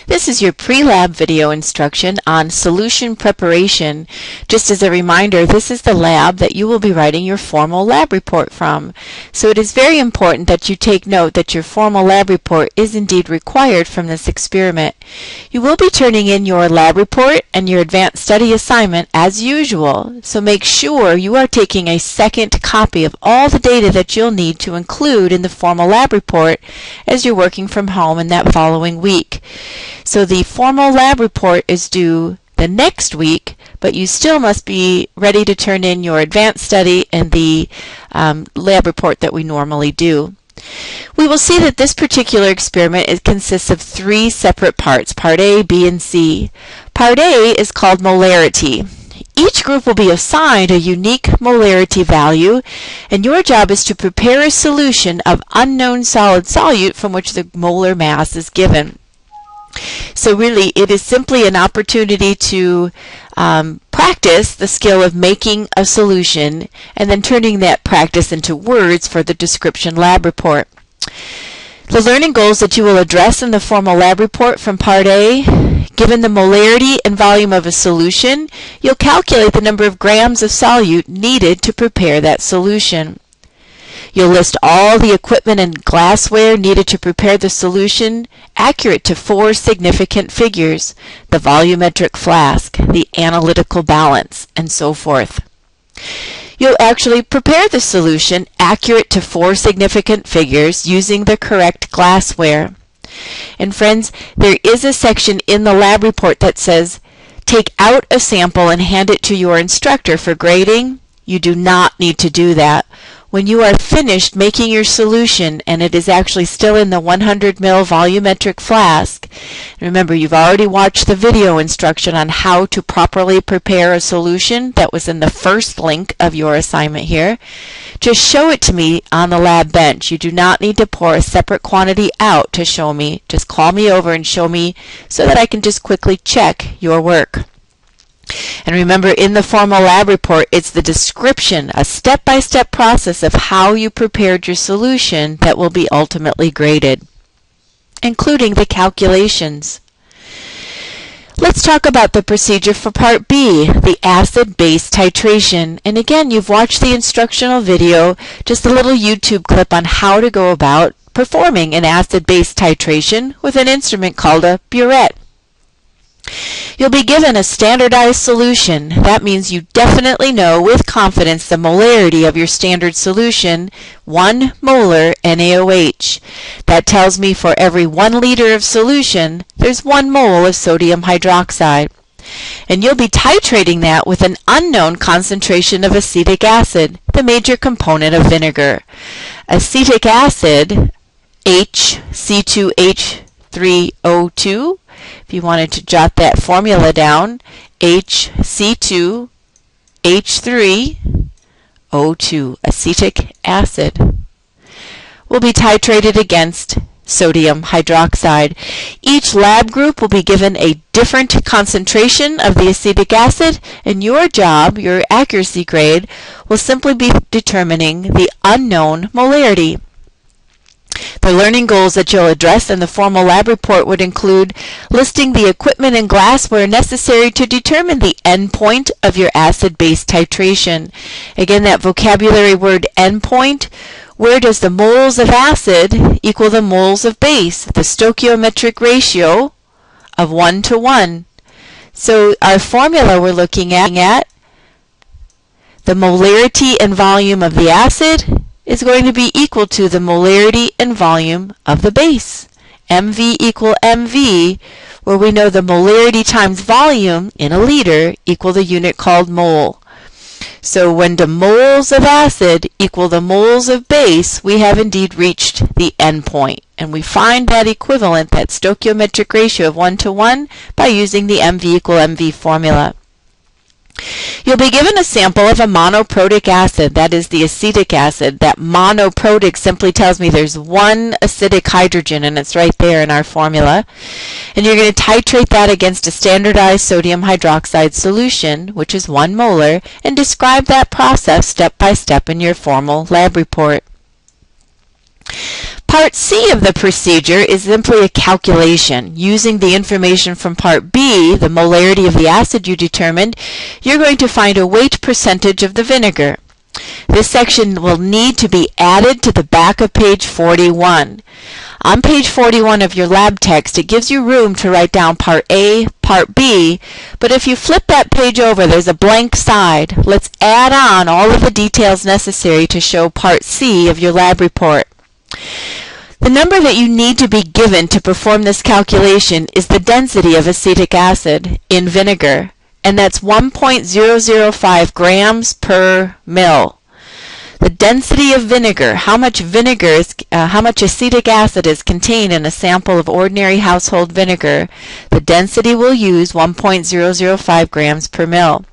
This is your pre-lab video instruction on solution preparation. Just as a reminder, this is the lab that you will be writing your formal lab report from. So it is very important that you take note that your formal lab report is indeed required from this experiment. You will be turning in your lab report and your advanced study assignment as usual, so make sure you are taking a second copy of all the data that you'll need to include in the formal lab report as you're working from home in that following week. So the formal lab report is due the next week, but you still must be ready to turn in your advanced study and the lab report that we normally do. We will see that this particular experiment consists of three separate parts, Part A, B, and C. Part A is called molarity. Each group will be assigned a unique molarity value, and your job is to prepare a solution of unknown solid solute from which the molar mass is given. So really, it is simply an opportunity to practice the skill of making a solution and then turning that practice into words for the description lab report. The learning goals that you will address in the formal lab report from Part A: given the molarity and volume of a solution, you'll calculate the number of grams of solute needed to prepare that solution. You'll list all the equipment and glassware needed to prepare the solution, accurate to 4 significant figures: the volumetric flask, the analytical balance, and so forth. You'll actually prepare the solution accurate to 4 significant figures using the correct glassware. And friends, there is a section in the lab report that says, take out a sample and hand it to your instructor for grading. You do not need to do that. When you are finished making your solution and it is actually still in the 100 ml volumetric flask, remember you've already watched the video instruction on how to properly prepare a solution that was in the first link of your assignment here. Just show it to me on the lab bench. You do not need to pour a separate quantity out to show me. Just call me over and show me so that I can just quickly check your work. And remember, in the formal lab report, it's the description, a step-by-step process of how you prepared your solution that will be ultimately graded, including the calculations. Let's talk about the procedure for Part B, the acid-base titration. And again, you've watched the instructional video, just a little YouTube clip on how to go about performing an acid-base titration with an instrument called a burette. You'll be given a standardized solution. That means you definitely know with confidence the molarity of your standard solution, 1 molar NaOH. That tells me for every 1 liter of solution, there's 1 mole of sodium hydroxide. And you'll be titrating that with an unknown concentration of acetic acid, the major component of vinegar. Acetic acid, HC2H3O2, if you wanted to jot that formula down, HC2H3O2, acetic acid, will be titrated against sodium hydroxide. Each lab group will be given a different concentration of the acetic acid, and your job, your accuracy grade, will simply be determining the unknown molarity. The learning goals that you'll address in the formal lab report would include listing the equipment and glassware necessary to determine the endpoint of your acid-base titration. Again, that vocabulary word endpoint, where does the moles of acid equal the moles of base? The stoichiometric ratio of 1 to 1. So our formula we're looking at, the molarity and volume of the acid is going to be equal to the molarity and volume of the base. MV equal MV, where we know the molarity times volume in a liter equal the unit called mole. So when the moles of acid equal the moles of base, we have indeed reached the endpoint. And we find that equivalent, that stoichiometric ratio of 1 to 1, by using the MV equal MV formula. You'll be given a sample of a monoprotic acid, that is the acetic acid. That monoprotic simply tells me there's 1 acidic hydrogen, and it's right there in our formula. And you're going to titrate that against a standardized sodium hydroxide solution, which is 1 molar, and describe that process step by step in your formal lab report. Part C of the procedure is simply a calculation. Using the information from Part B, the molarity of the acid you determined, you're going to find a weight percentage of the vinegar. This section will need to be added to the back of page 41. On page 41 of your lab text, it gives you room to write down Part A, Part B, but if you flip that page over, there's a blank side. Let's add on all of the details necessary to show Part C of your lab report. The number that you need to be given to perform this calculation is the density of acetic acid in vinegar, and that's 1.005 grams per mil. The density of vinegar, how much acetic acid is contained in a sample of ordinary household vinegar, the density we'll use 1.005 grams per mil.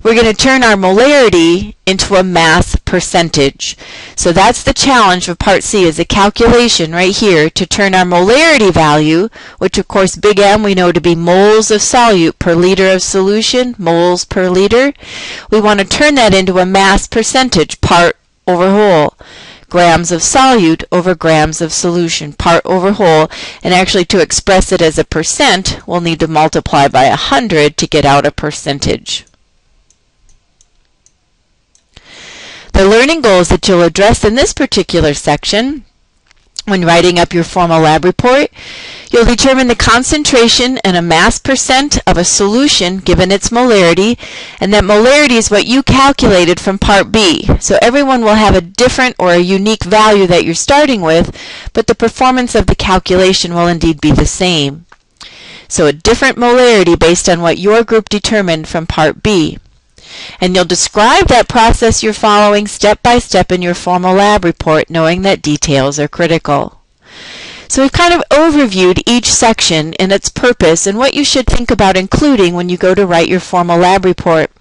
We're going to turn our molarity into a mass percentage. So that's the challenge of Part C, is a calculation right here to turn our molarity value, which of course big M we know to be moles of solute per liter of solution, moles per liter. We want to turn that into a mass percentage, part over whole. Grams of solute over grams of solution, part over whole, and actually to express it as a percent, we'll need to multiply by 100 to get out a percentage. The learning goals that you'll address in this particular section, when writing up your formal lab report, you'll determine the concentration and a mass percent of a solution given its molarity, and that molarity is what you calculated from Part B. So everyone will have a different or a unique value that you're starting with, but the performance of the calculation will indeed be the same. So a different molarity based on what your group determined from Part B. And you'll describe that process you're following step by step in your formal lab report, knowing that details are critical. So we've kind of overviewed each section and its purpose and what you should think about including when you go to write your formal lab report.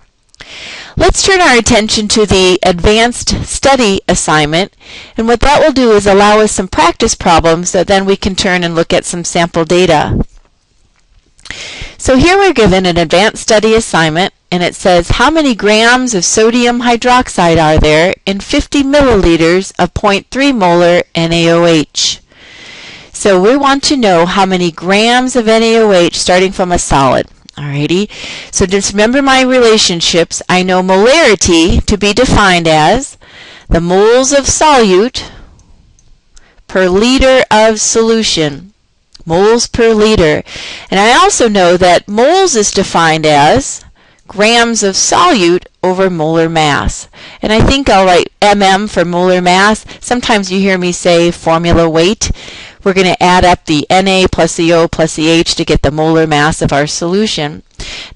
Let's turn our attention to the advanced study assignment, and what that will do is allow us some practice problems that then we can turn and look at some sample data. So here we're given an advanced study assignment, and it says how many grams of sodium hydroxide are there in 50 milliliters of 0.3 molar NaOH. So we want to know how many grams of NaOH starting from a solid. Alrighty, so just remember my relationships. I know molarity to be defined as the moles of solute per liter of solution. Moles per liter. And I also know that moles is defined as grams of solute over molar mass. And I think I'll write mm for molar mass. Sometimes you hear me say formula weight. We're going to add up the Na plus the O plus the H to get the molar mass of our solution.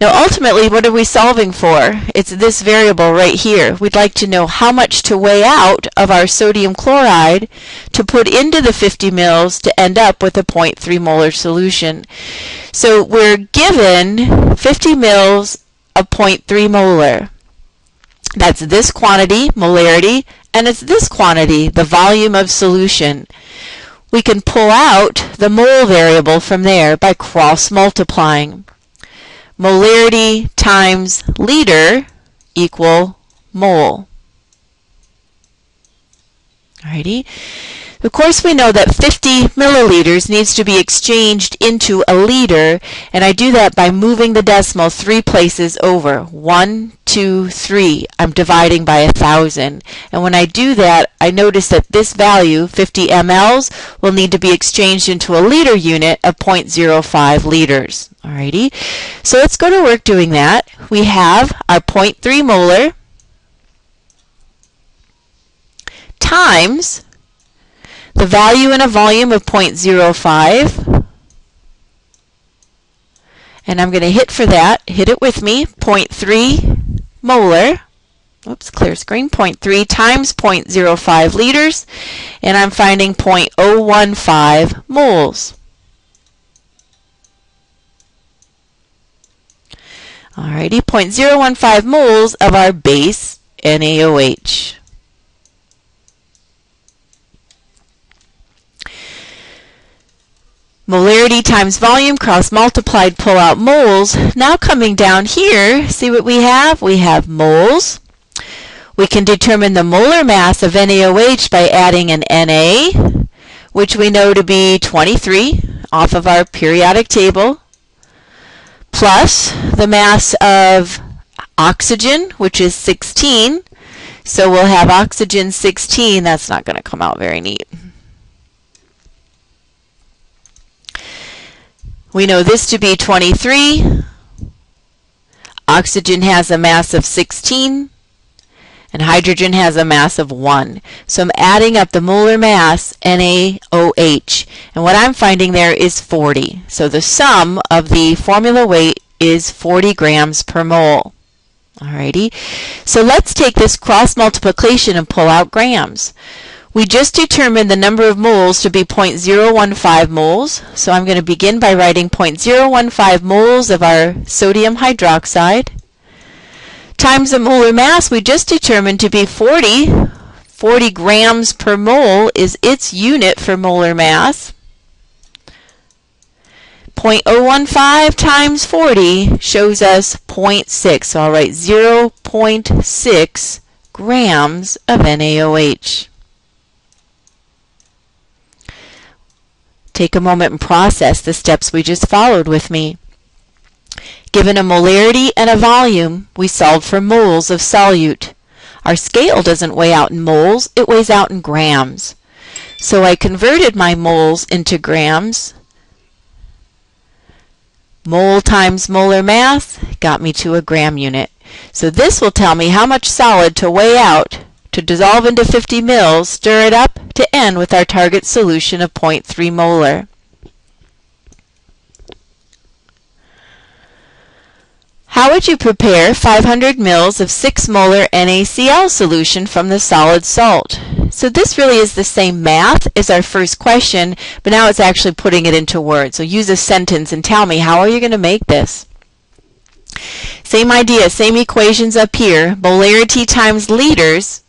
Now ultimately, what are we solving for? It's this variable right here. We'd like to know how much to weigh out of our sodium chloride to put into the 50 mils to end up with a 0.3 molar solution. So we're given 50 mils of 0.3 molar. That's this quantity, molarity, and it's this quantity, the volume of solution. We can pull out the mole variable from there by cross-multiplying. Molarity times liter equal mole. Alrighty. Of course, we know that 50 milliliters needs to be exchanged into a liter, and I do that by moving the decimal 3 places over. 1, 2, 3. I'm dividing by 1,000. And when I do that, I notice that this value, 50 mLs, will need to be exchanged into a liter unit of 0.05 liters. Alrighty. So let's go to work doing that. We have our 0.3 molar times the value in a volume of 0.05, and I'm going to hit for that, hit it with me, 0.3 molar, oops, clear screen, 0.3 times 0.05 liters, and I'm finding 0.015 moles. Alrighty, 0.015 moles of our base NaOH. Molarity times volume, cross-multiplied, pull out moles. Now coming down here, see what we have? We have moles. We can determine the molar mass of NaOH by adding an Na which we know to be 23 off of our periodic table, plus the mass of oxygen, which is 16. So we'll have oxygen 16. That's not going to come out very neat. We know this to be 23. Oxygen has a mass of 16. And hydrogen has a mass of 1. So I'm adding up the molar mass, NaOH. And what I'm finding there is 40. So the sum of the formula weight is 40 grams per mole. Alrighty, so let's take this cross multiplication and pull out grams. We just determined the number of moles to be 0.015 moles, so I'm going to begin by writing 0.015 moles of our sodium hydroxide times the molar mass we just determined to be 40. 40 grams per mole is its unit for molar mass. 0.015 times 40 shows us 0.6. So I'll write 0.6 grams of NaOH. Take a moment and process the steps we just followed with me. Given a molarity and a volume, we solved for moles of solute. Our scale doesn't weigh out in moles, it weighs out in grams. So I converted my moles into grams. Mole times molar mass got me to a gram unit. So this will tell me how much solid to weigh out, to dissolve into 50 mils, stir it up, to end with our target solution of 0.3 molar. How would you prepare 500 mils of 6 molar NaCl solution from the solid salt? So this really is the same math as our first question, but now it's actually putting it into words. So use a sentence and tell me, how are you going to make this? Same idea, same equations up here. Molarity times liters.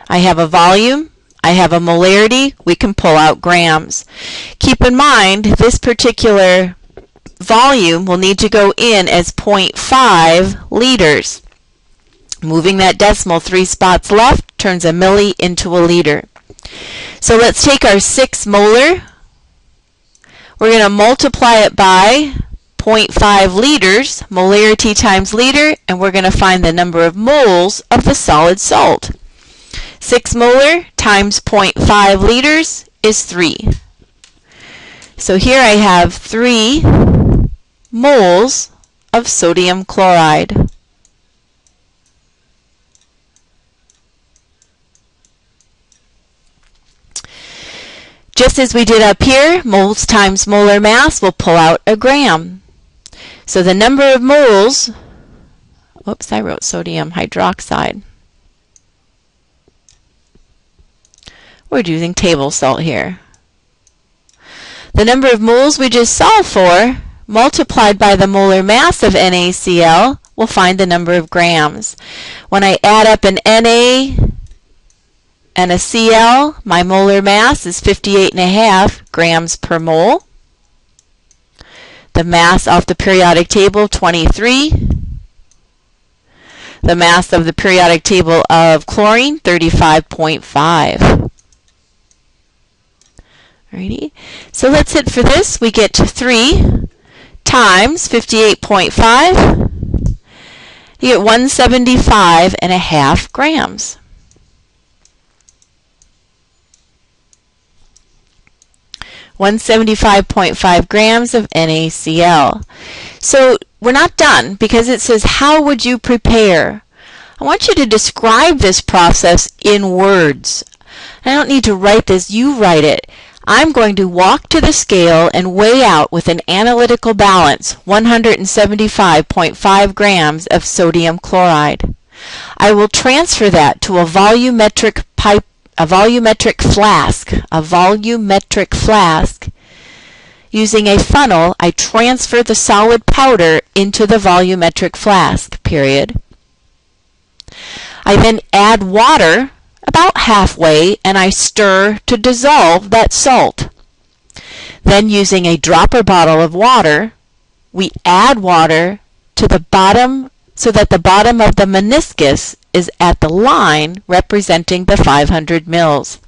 I have a volume, I have a molarity, we can pull out grams. Keep in mind, this particular volume will need to go in as 0.5 liters. Moving that decimal 3 spots left turns a milli into a liter. So let's take our 6 molar. We're going to multiply it by 0.5 liters, molarity times liter, and we're going to find the number of moles of the solid salt. 6 molar times 0.5 liters is 3. So here I have 3 moles of sodium chloride. Just as we did up here, moles times molar mass will pull out a gram. So the number of moles, whoops, I wrote sodium hydroxide. We're using table salt here. The number of moles we just solved for, multiplied by the molar mass of NaCl, will find the number of grams. When I add up an Na and a Cl, my molar mass is 58.5 grams per mole. The mass off the periodic table, 23. The mass of the periodic table of chlorine, 35.5. Alrighty. So let's hit for this. We get 3 times 58.5. You get 175.5 grams. 175.5 grams of NaCl. So we're not done because it says, how would you prepare? I want you to describe this process in words. I don't need to write this, you write it. I'm going to walk to the scale and weigh out with an analytical balance 175.5 grams of sodium chloride. I will transfer that to a volumetric flask. Using a funnel, I transfer the solid powder into the volumetric flask, period. I then add water about halfway and I stir to dissolve that salt. Then using a dropper bottle of water, we add water to the bottom so that the bottom of the meniscus is at the line representing the 500 mils.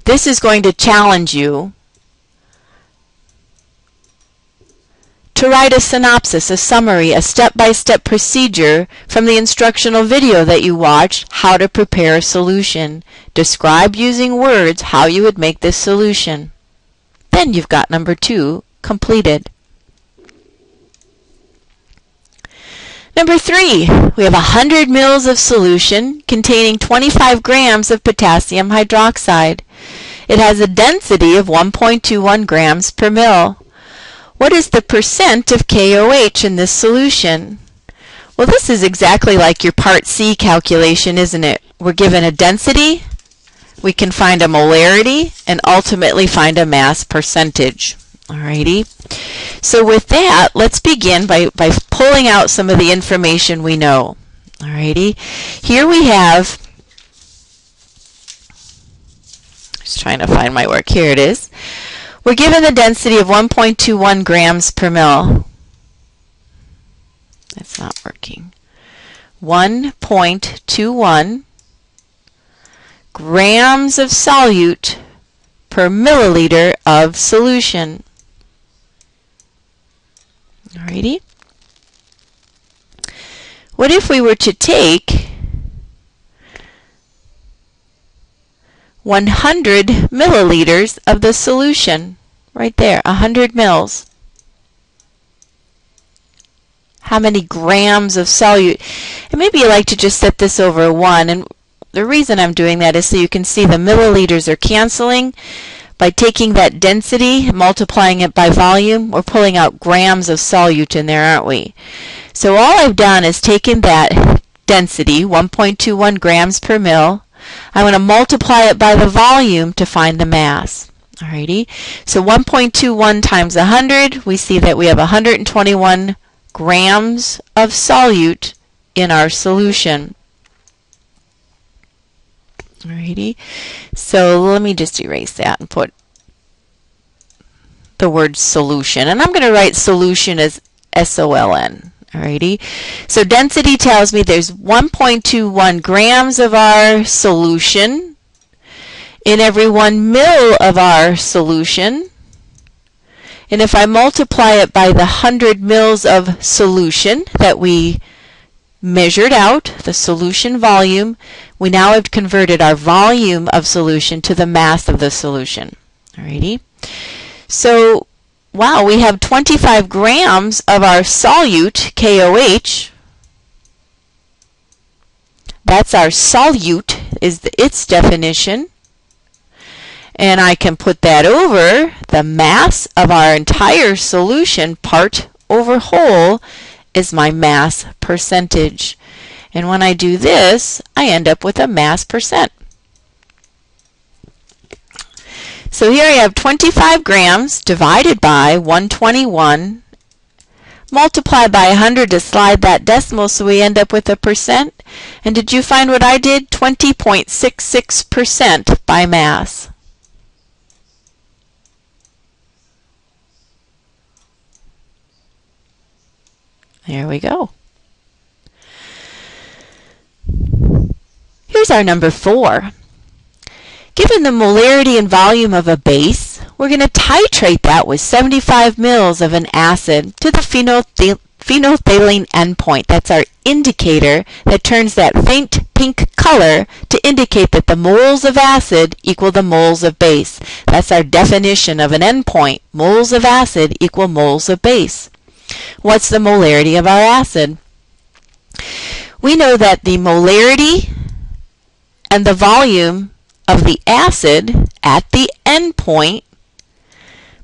This is going to challenge you to write a synopsis, a summary, a step-by-step procedure from the instructional video that you watched, how to prepare a solution. Describe using words how you would make this solution. Then you've got number 2 completed. Number 3, we have 100 mils of solution containing 25 grams of potassium hydroxide. It has a density of 1.21 grams per mil. What is the percent of KOH in this solution? Well, this is exactly like your Part C calculation, isn't it? We're given a density, we can find a molarity, and ultimately find a mass percentage. Alrighty. So with that, let's begin by pulling out some of the information we know. Alrighty. Here we have, just trying to find my work. Here it is. We're given the density of 1.21 grams per mil. That's not working. 1.21 grams of solute per milliliter of solution. Alrighty. What if we were to take 100 milliliters of the solution? Right there, 100 mils. How many grams of solute? And maybe you like to just set this over 1. And the reason I'm doing that is so you can see the milliliters are canceling. By taking that density and multiplying it by volume, we're pulling out grams of solute in there, aren't we? So all I've done is taken that density, 1.21 grams per mil. I'm going to multiply it by the volume to find the mass. Alrighty, so 1.21 times 100, we see that we have 121 grams of solute in our solution. Alrighty, so let me just erase that and put the word solution. And I'm going to write solution as SOLN. Alrighty, so density tells me there's 1.21 grams of our solution in every 1 mil of our solution. And if I multiply it by the 100 mils of solution that we measured out, the solution volume, we now have converted our volume of solution to the mass of the solution. Alrighty. So, wow, we have 25 grams of our solute, KOH. That's our solute, is its definition. And I can put that over the mass of our entire solution, part over whole, is my mass percentage. And when I do this, I end up with a mass percent. So here I have 25 grams divided by 121, multiply by 100 to slide that decimal so we end up with a percent. And did you find what I did? 20.66% by mass. There we go. Here's our number 4. Given the molarity and volume of a base, we're going to titrate that with 75 mils of an acid to the phenolphthalein endpoint. That's our indicator that turns that faint pink color to indicate that the moles of acid equal the moles of base. That's our definition of an endpoint. Moles of acid equal moles of base. What's the molarity of our acid? We know that the molarity and the volume of the acid at the endpoint,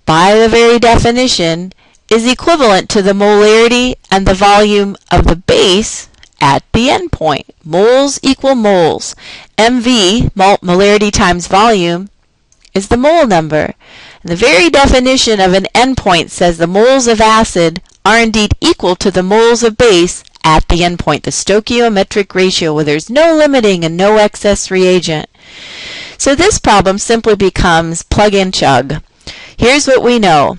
by the very definition, is equivalent to the molarity and the volume of the base at the endpoint. Moles equal moles. MV, molarity times volume, is the mole number. And the very definition of an endpoint says the moles of acid are indeed equal to the moles of base at the endpoint, the stoichiometric ratio where there's no limiting and no excess reagent. So this problem simply becomes plug and chug. Here's what we know.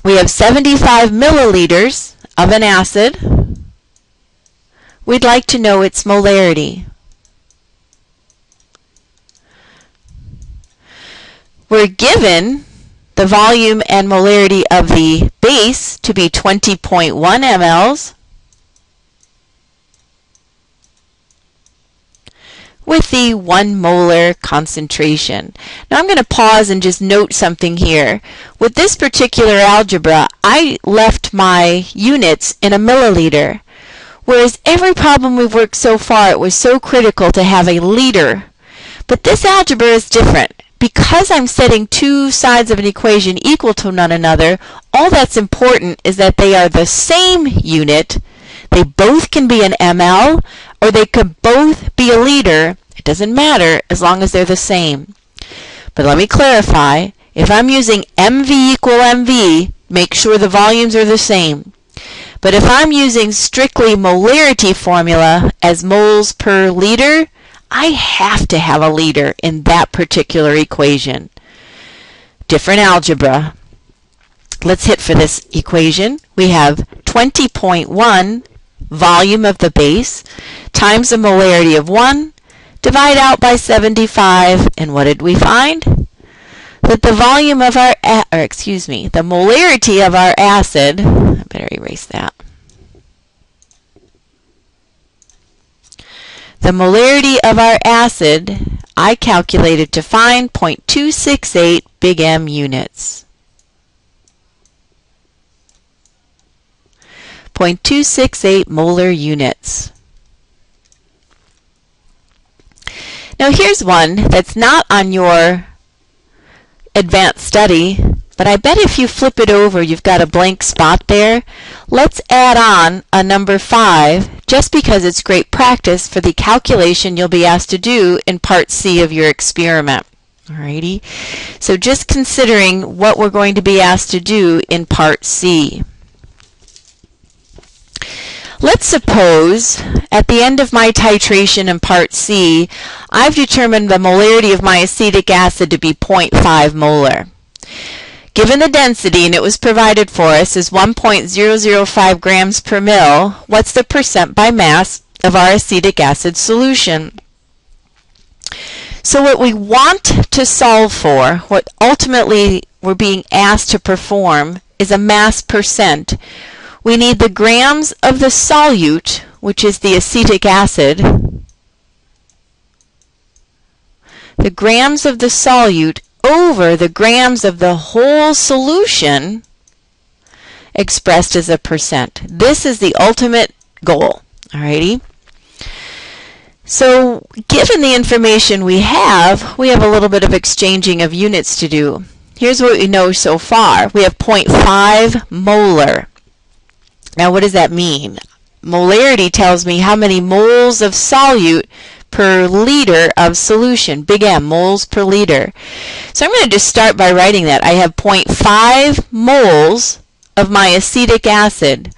We have 75 milliliters of an acid. We'd like to know its molarity. We're given the volume and molarity of the base to be 20.1 mLs with the 1 molar concentration. Now I'm going to pause and just note something here. With this particular algebra, I left my units in a milliliter, whereas every problem we've worked so far, it was so critical to have a liter. But this algebra is different. Because I'm setting two sides of an equation equal to one another, all that's important is that they are the same unit. They both can be an ml, or they could both be a liter. It doesn't matter as long as they're the same. But let me clarify. If I'm using MV equal MV, make sure the volumes are the same. But if I'm using strictly molarity formula as moles per liter, I have to have a liter in that particular equation. Different algebra. Let's hit for this equation. We have 20.1 volume of the base times the molarity of 1, divide out by 75, and what did we find? That the volume of our, the molarity of our acid, I better erase that. The molarity of our acid, I calculated to find 0.268 big M units. 0.268 molar units. Now here's one that's not on your advanced study, but I bet if you flip it over, you've got a blank spot there. Let's add on a number 5, just because it's great practice for the calculation you'll be asked to do in Part C of your experiment. Alrighty, so just considering what we're going to be asked to do in Part C. Let's suppose at the end of my titration in Part C, I've determined the molarity of my acetic acid to be 0.5 molar. Given the density, and it was provided for us, is 1.005 grams per mil, what's the percent by mass of our acetic acid solution? So what we want to solve for, what ultimately we're being asked to perform, is a mass percent. We need the grams of the solute, which is the acetic acid, the grams of the solute over the grams of the whole solution expressed as a percent. This is the ultimate goal. Alrighty. So given the information we have a little bit of exchanging of units to do. Here's what we know so far. We have 0.5 molar. Now what does that mean? Molarity tells me how many moles of solute per liter of solution, big M, moles per liter. So I'm going to just start by writing that. I have 0.5 moles of my acetic acid,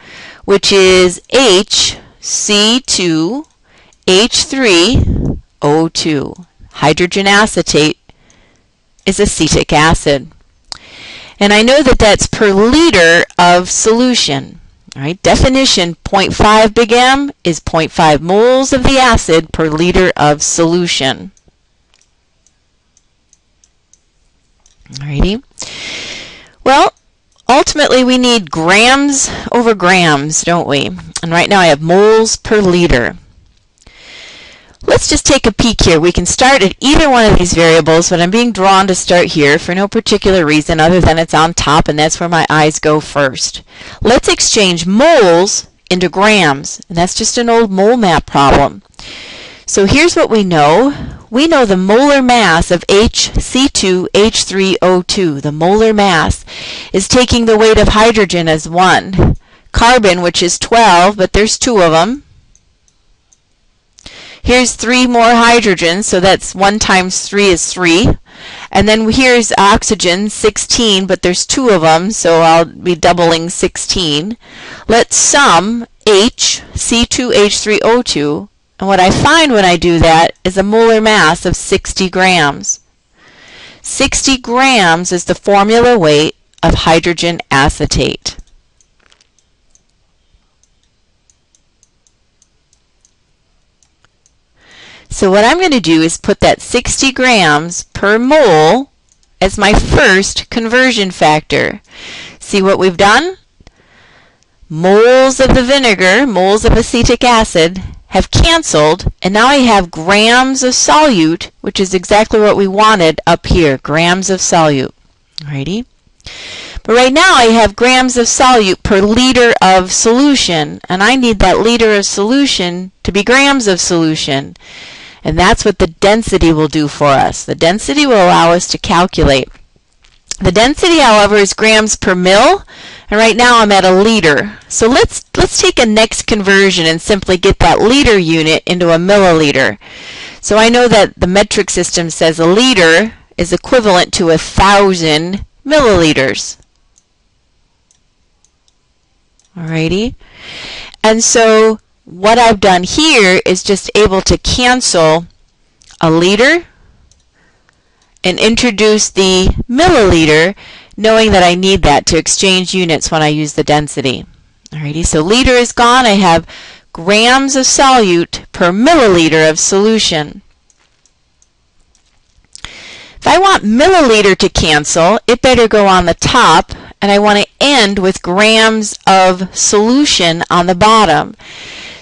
which is HC2H3O2. Hydrogen acetate is acetic acid. And I know that that's per liter of solution. All right, definition, 0.5 big M is 0.5 moles of the acid per liter of solution. Alrighty. Well, ultimately we need grams over grams, don't we? And right now I have moles per liter. Let's just take a peek here. We can start at either one of these variables, but I'm being drawn to start here for no particular reason other than it's on top and that's where my eyes go first. Let's exchange moles into grams, and that's just an old mole map problem. So here's what we know. We know the molar mass of HC2H3O2. The molar mass is taking the weight of hydrogen as 1. Carbon, which is 12, but there's 2 of them. Here's 3 more hydrogens, so that's 1 times 3 is 3. And then here's oxygen, 16, but there's 2 of them, so I'll be doubling 16. Let's sum H, C2H3O2, and what I find when I do that is a molar mass of 60 grams. 60 grams is the formula weight of hydrogen acetate. So what I'm going to do is put that 60 grams per mole as my first conversion factor. See what we've done? Moles of the vinegar, moles of acetic acid, have canceled, and now I have grams of solute, which is exactly what we wanted up here, grams of solute. Alrighty. But right now I have grams of solute per liter of solution, and I need that liter of solution to be grams of solution. And that's what the density will do for us. The density will allow us to calculate. The density, however, is grams per mil, and right now I'm at a liter. So let's take a next conversion and simply get that liter unit into a milliliter. So I know that the metric system says a liter is equivalent to 1,000 milliliters. Alrighty. And so what I've done here is just able to cancel a liter and introduce the milliliter, knowing that I need that to exchange units when I use the density. Alrighty, so liter is gone. I have grams of solute per milliliter of solution. If I want milliliter to cancel, it better go on the top, and I want to end with grams of solution on the bottom.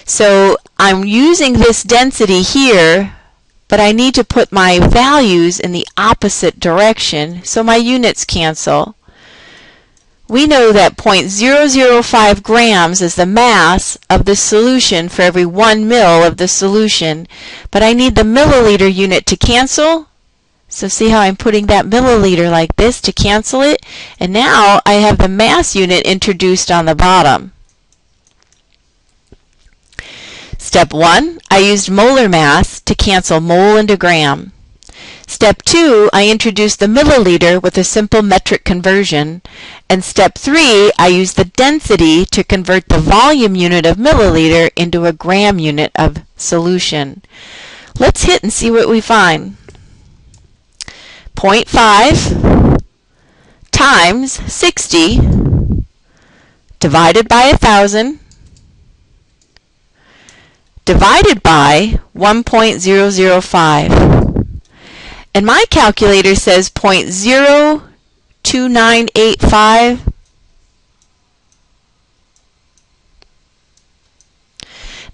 So I'm using this density here, but I need to put my values in the opposite direction so my units cancel. We know that 0.005 grams is the mass of the solution for every 1 mil of the solution, but I need the milliliter unit to cancel. So see how I'm putting that milliliter like this to cancel it? And now I have the mass unit introduced on the bottom. Step 1, I used molar mass to cancel mole into gram. Step 2, I introduced the milliliter with a simple metric conversion. And step 3, I used the density to convert the volume unit of milliliter into a gram unit of solution. Let's hit and see what we find. 0.5 times 60 divided by 1,000 divided by 1.005. And my calculator says 0.02985.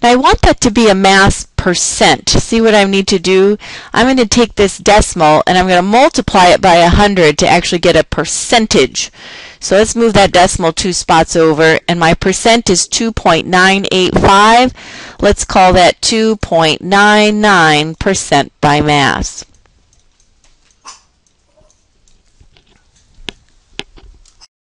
Now I want that to be a mass percent. See what I need to do? I'm going to take this decimal and I'm going to multiply it by 100 to actually get a percentage. So let's move that decimal 2 spots over, and my percent is 2.985. Let's call that 2.99% by mass.